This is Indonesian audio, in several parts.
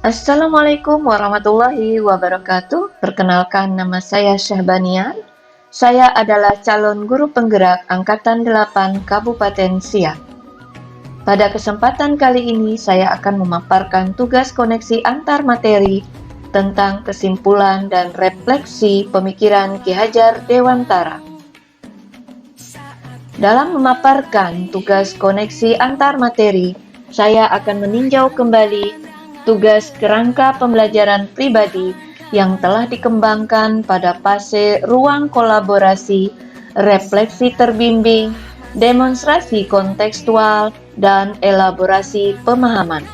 Assalamualaikum warahmatullahi wabarakatuh. Perkenalkan, nama saya Syahbanian. Saya adalah calon guru penggerak Angkatan 8 Kabupaten Siak. Pada kesempatan kali ini, saya akan memaparkan tugas koneksi antar materi tentang kesimpulan dan refleksi pemikiran Ki Hajar Dewantara. Dalam memaparkan tugas koneksi antar materi, saya akan meninjau kembali tugas kerangka pembelajaran pribadi yang telah dikembangkan pada fase ruang kolaborasi, refleksi terbimbing, demonstrasi kontekstual, dan elaborasi pemahaman.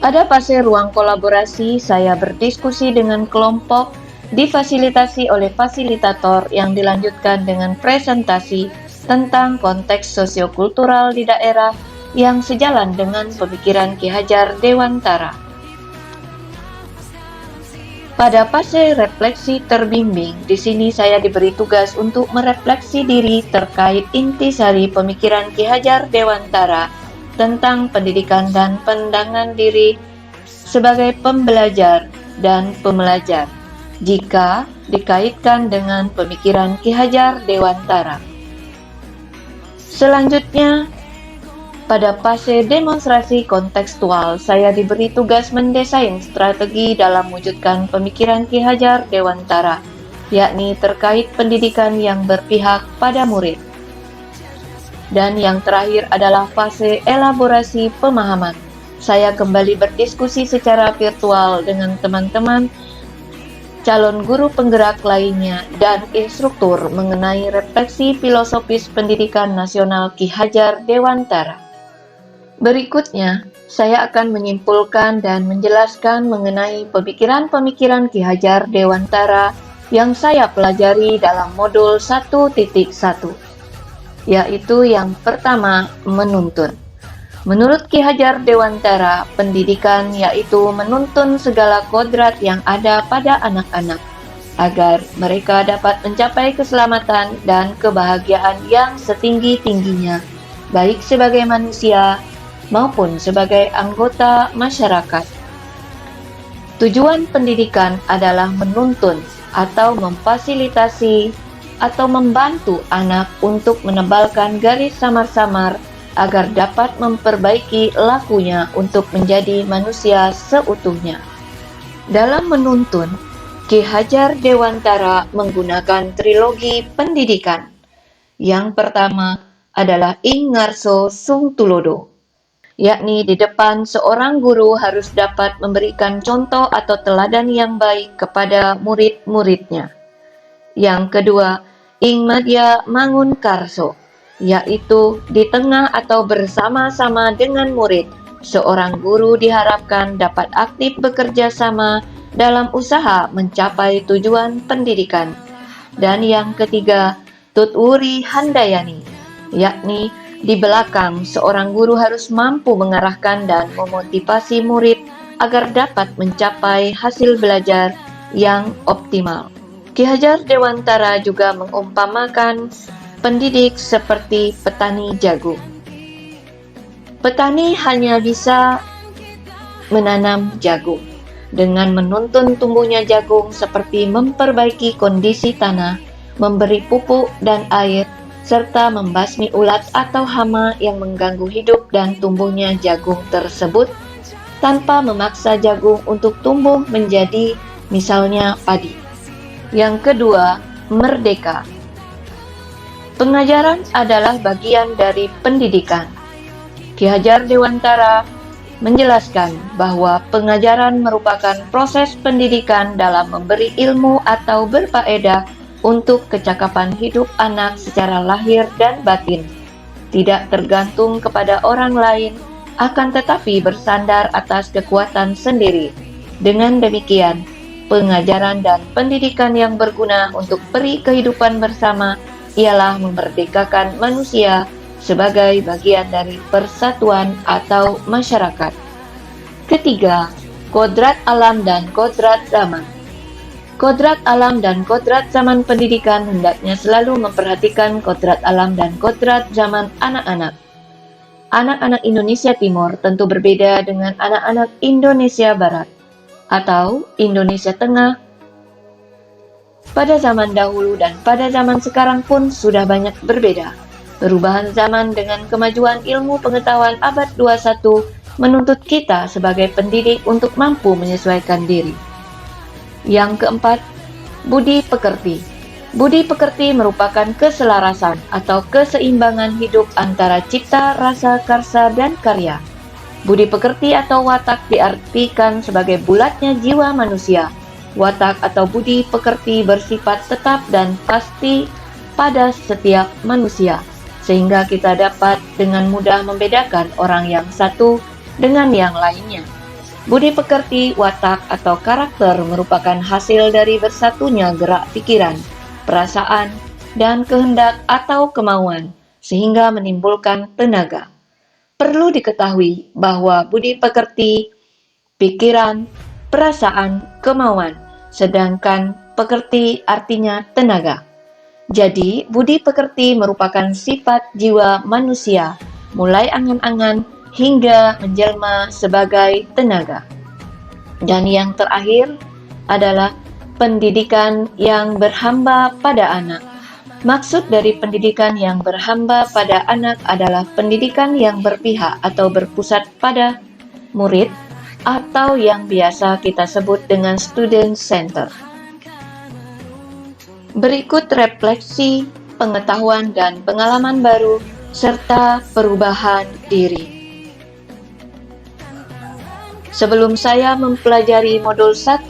Pada fase ruang kolaborasi, saya berdiskusi dengan kelompok, difasilitasi oleh fasilitator yang dilanjutkan dengan presentasi tentang konteks sosiokultural di daerah yang sejalan dengan pemikiran Ki Hajar Dewantara. Pada fase refleksi terbimbing, di sini saya diberi tugas untuk merefleksi diri terkait intisari pemikiran Ki Hajar Dewantara tentang pendidikan dan pandangan diri sebagai pembelajar dan pembelajar jika dikaitkan dengan pemikiran Ki Hajar Dewantara. Selanjutnya, pada fase demonstrasi kontekstual, saya diberi tugas mendesain strategi dalam mewujudkan pemikiran Ki Hajar Dewantara, yakni terkait pendidikan yang berpihak pada murid. Dan yang terakhir adalah fase elaborasi pemahaman. Saya kembali berdiskusi secara virtual dengan teman-teman calon guru penggerak lainnya dan instruktur mengenai refleksi filosofis pendidikan nasional Ki Hajar Dewantara. Berikutnya, saya akan menyimpulkan dan menjelaskan mengenai pemikiran-pemikiran Ki Hajar Dewantara yang saya pelajari dalam modul 1.1, yaitu yang pertama, menuntun. Menurut Ki Hajar Dewantara, pendidikan yaitu menuntun segala kodrat yang ada pada anak-anak, agar mereka dapat mencapai keselamatan dan kebahagiaan yang setinggi-tingginya, baik sebagai manusia maupun sebagai anggota masyarakat. Tujuan pendidikan adalah menuntun atau memfasilitasi atau membantu anak untuk menebalkan garis samar-samar agar dapat memperbaiki lakunya untuk menjadi manusia seutuhnya. Dalam menuntun, Ki Hajar Dewantara menggunakan trilogi pendidikan. Yang pertama adalah Ing Ngarso Sung Tulodo, yakni di depan seorang guru harus dapat memberikan contoh atau teladan yang baik kepada murid-muridnya. Yang kedua, Ing Madya Mangun Karso, yaitu di tengah atau bersama-sama dengan murid, seorang guru diharapkan dapat aktif bekerja sama dalam usaha mencapai tujuan pendidikan. Dan yang ketiga, Tutwuri Handayani, yakni di belakang seorang guru harus mampu mengarahkan dan memotivasi murid agar dapat mencapai hasil belajar yang optimal. Ki Hajar Dewantara juga mengumpamakan pendidik seperti petani jagung. Petani hanya bisa menanam jagung. Dengan menuntun tumbuhnya jagung seperti memperbaiki kondisi tanah, memberi pupuk dan air, serta membasmi ulat atau hama yang mengganggu hidup dan tumbuhnya jagung tersebut, tanpa memaksa jagung untuk tumbuh menjadi misalnya padi. Yang kedua, merdeka. Pengajaran adalah bagian dari pendidikan. Ki Hajar Dewantara menjelaskan bahwa pengajaran merupakan proses pendidikan dalam memberi ilmu atau berfaedah untuk kecakapan hidup anak secara lahir dan batin, tidak tergantung kepada orang lain, akan tetapi bersandar atas kekuatan sendiri. Dengan demikian, pengajaran dan pendidikan yang berguna untuk peri kehidupan bersama ialah memerdekakan manusia sebagai bagian dari persatuan atau masyarakat. Ketiga, kodrat alam dan kodrat zaman. Kodrat alam dan kodrat zaman pendidikan hendaknya selalu memperhatikan kodrat alam dan kodrat zaman anak-anak. Anak-anak Indonesia Timur tentu berbeda dengan anak-anak Indonesia Barat atau Indonesia Tengah. Pada zaman dahulu dan pada zaman sekarang pun sudah banyak berbeda. Perubahan zaman dengan kemajuan ilmu pengetahuan abad 21 menuntut kita sebagai pendidik untuk mampu menyesuaikan diri. Yang keempat, budi pekerti. Budi pekerti merupakan keselarasan atau keseimbangan hidup antara cipta, rasa, karsa, dan karya. Budi pekerti atau watak diartikan sebagai bulatnya jiwa manusia. Watak atau budi pekerti bersifat tetap dan pasti pada setiap manusia, sehingga kita dapat dengan mudah membedakan orang yang satu dengan yang lainnya. Budi pekerti, watak, atau karakter merupakan hasil dari bersatunya gerak pikiran, perasaan, dan kehendak atau kemauan, sehingga menimbulkan tenaga. Perlu diketahui bahwa budi pekerti, pikiran, perasaan, kemauan, sedangkan pekerti artinya tenaga. Jadi, budi pekerti merupakan sifat jiwa manusia, mulai angan-angan hingga menjelma sebagai tenaga. Dan yang terakhir adalah pendidikan yang berhamba pada anak. Maksud dari pendidikan yang berhamba pada anak adalah pendidikan yang berpihak atau berpusat pada murid, atau yang biasa kita sebut dengan student center. Berikut refleksi, pengetahuan dan pengalaman baru, serta perubahan diri. Sebelum saya mempelajari modul 1.1,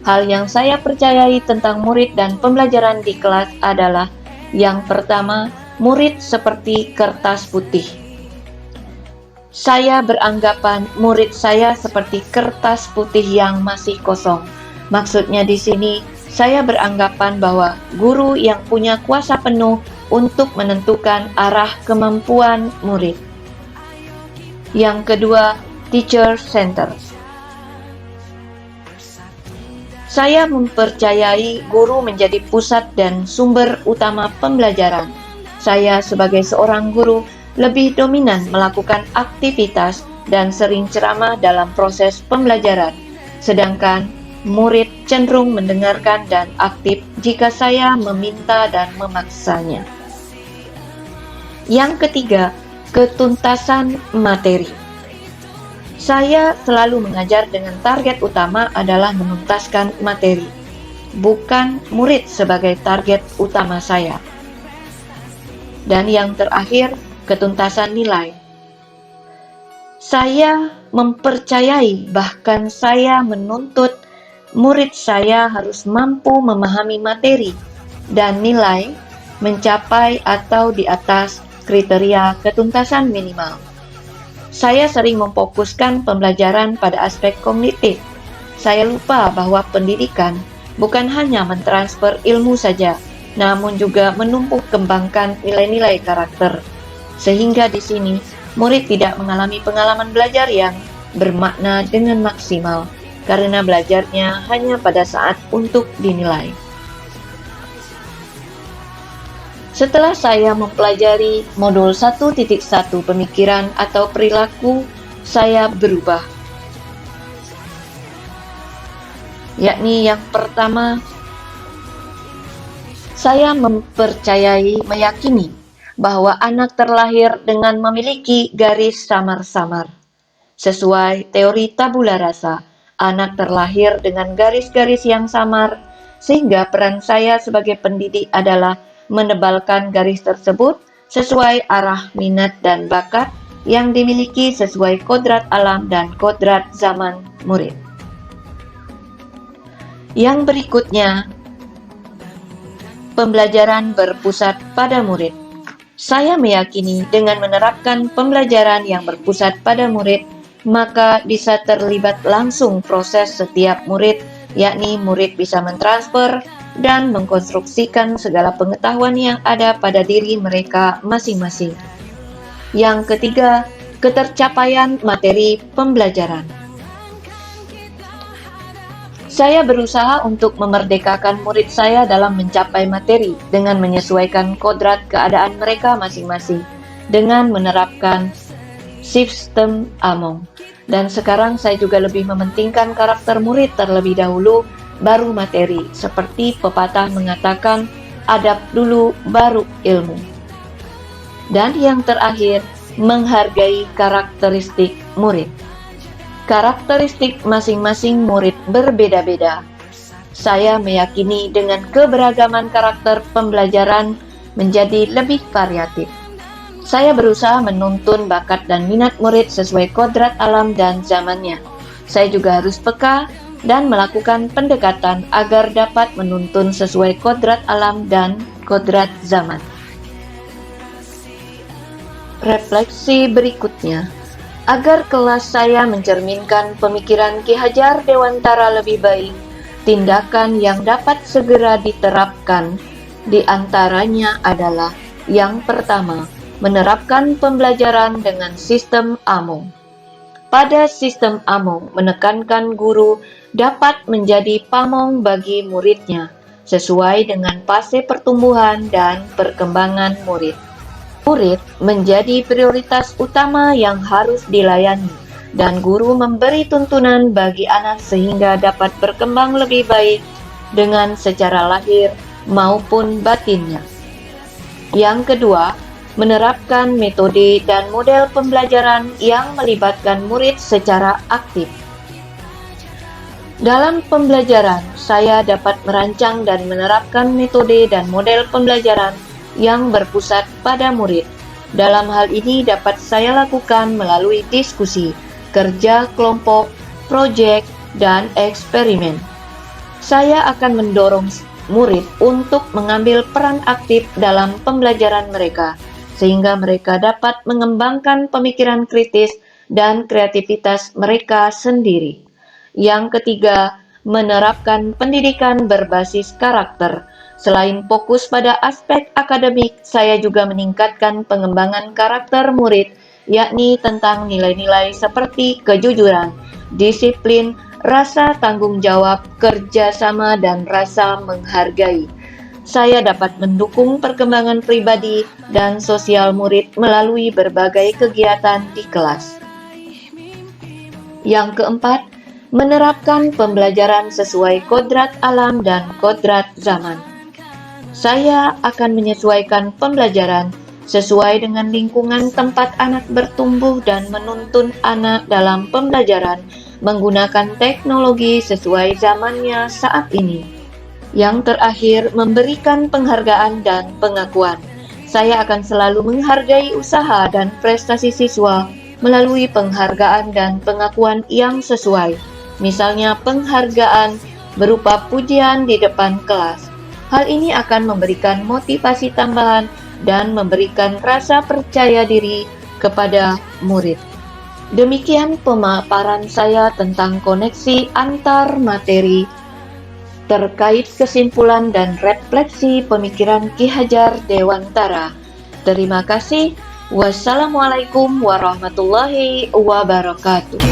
hal yang saya percayai tentang murid dan pembelajaran di kelas adalah yang pertama, murid seperti kertas putih. Saya beranggapan murid saya seperti kertas putih yang masih kosong. Maksudnya di sini, saya beranggapan bahwa guru yang punya kuasa penuh untuk menentukan arah kemampuan murid. Yang kedua, teacher center. Saya mempercayai guru menjadi pusat dan sumber utama pembelajaran. Saya sebagai seorang guru lebih dominan melakukan aktivitas dan sering ceramah dalam proses pembelajaran, sedangkan murid cenderung mendengarkan dan aktif jika saya meminta dan memaksanya. Yang ketiga, ketuntasan materi. Saya selalu mengajar dengan target utama adalah menuntaskan materi, bukan murid sebagai target utama saya. Dan yang terakhir, ketuntasan nilai. Saya mempercayai, bahkan saya menuntut murid saya harus mampu memahami materi dan nilai mencapai atau di atas kriteria ketuntasan minimal. Saya sering memfokuskan pembelajaran pada aspek kognitif. Saya lupa bahwa pendidikan bukan hanya mentransfer ilmu saja, namun juga menumbuh kembangkan nilai-nilai karakter. Sehingga di sini, murid tidak mengalami pengalaman belajar yang bermakna dengan maksimal, karena belajarnya hanya pada saat untuk dinilai. Setelah saya mempelajari modul 1.1 pemikiran atau perilaku, saya berubah. Yakni yang pertama, saya meyakini bahwa anak terlahir dengan memiliki garis samar-samar. Sesuai teori tabula rasa, anak terlahir dengan garis-garis yang samar, sehingga peran saya sebagai pendidik adalah menebalkan garis tersebut sesuai arah minat dan bakat yang dimiliki sesuai kodrat alam dan kodrat zaman murid. Yang berikutnya, pembelajaran berpusat pada murid. Saya meyakini dengan menerapkan pembelajaran yang berpusat pada murid, maka bisa terlibat langsung proses setiap murid, yakni murid bisa mentransfer dan mengkonstruksikan segala pengetahuan yang ada pada diri mereka masing-masing. Yang ketiga, ketercapaian materi pembelajaran. Saya berusaha untuk memerdekakan murid saya dalam mencapai materi dengan menyesuaikan kodrat keadaan mereka masing-masing. dengan menerapkan sistem Among. Dan sekarang saya juga lebih mementingkan karakter murid terlebih dahulu, baru materi. Seperti pepatah mengatakan, adab dulu baru ilmu. Dan yang terakhir, menghargai karakteristik murid. Karakteristik masing-masing murid berbeda-beda. Saya meyakini dengan keberagaman karakter pembelajaran menjadi lebih variatif. Saya berusaha menuntun bakat dan minat murid sesuai kodrat alam dan zamannya. Saya juga harus peka dan melakukan pendekatan agar dapat menuntun sesuai kodrat alam dan kodrat zaman. Refleksi berikutnya, agar kelas saya mencerminkan pemikiran Ki Hajar Dewantara lebih baik, tindakan yang dapat segera diterapkan diantaranya adalah yang pertama, menerapkan pembelajaran dengan sistem Among. Pada sistem Among, menekankan guru dapat menjadi pamong bagi muridnya, sesuai dengan fase pertumbuhan dan perkembangan murid. Murid menjadi prioritas utama yang harus dilayani, dan guru memberi tuntunan bagi anak sehingga dapat berkembang lebih baik dengan secara lahir maupun batinnya. Yang kedua, menerapkan metode dan model pembelajaran yang melibatkan murid secara aktif. Dalam pembelajaran, saya dapat merancang dan menerapkan metode dan model pembelajaran yang berpusat pada murid. Dalam hal ini dapat saya lakukan melalui diskusi, kerja kelompok, proyek, dan eksperimen. Saya akan mendorong murid untuk mengambil peran aktif dalam pembelajaran mereka, sehingga mereka dapat mengembangkan pemikiran kritis dan kreativitas mereka sendiri. Yang ketiga, menerapkan pendidikan berbasis karakter. Selain fokus pada aspek akademik, saya juga meningkatkan pengembangan karakter murid, yakni tentang nilai-nilai seperti kejujuran, disiplin, rasa tanggung jawab, kerjasama, dan rasa menghargai. Saya dapat mendukung perkembangan pribadi dan sosial murid melalui berbagai kegiatan di kelas. Yang keempat, menerapkan pembelajaran sesuai kodrat alam dan kodrat zaman. Saya akan menyesuaikan pembelajaran sesuai dengan lingkungan tempat anak bertumbuh dan menuntun anak dalam pembelajaran menggunakan teknologi sesuai zamannya saat ini. Yang terakhir, memberikan penghargaan dan pengakuan. Saya akan selalu menghargai usaha dan prestasi siswa melalui penghargaan dan pengakuan yang sesuai. Misalnya penghargaan berupa pujian di depan kelas. Hal ini akan memberikan motivasi tambahan dan memberikan rasa percaya diri kepada murid. Demikian pemaparan saya tentang koneksi antar materi terkait kesimpulan dan refleksi pemikiran Ki Hajar Dewantara. Terima kasih. Wassalamualaikum warahmatullahi wabarakatuh.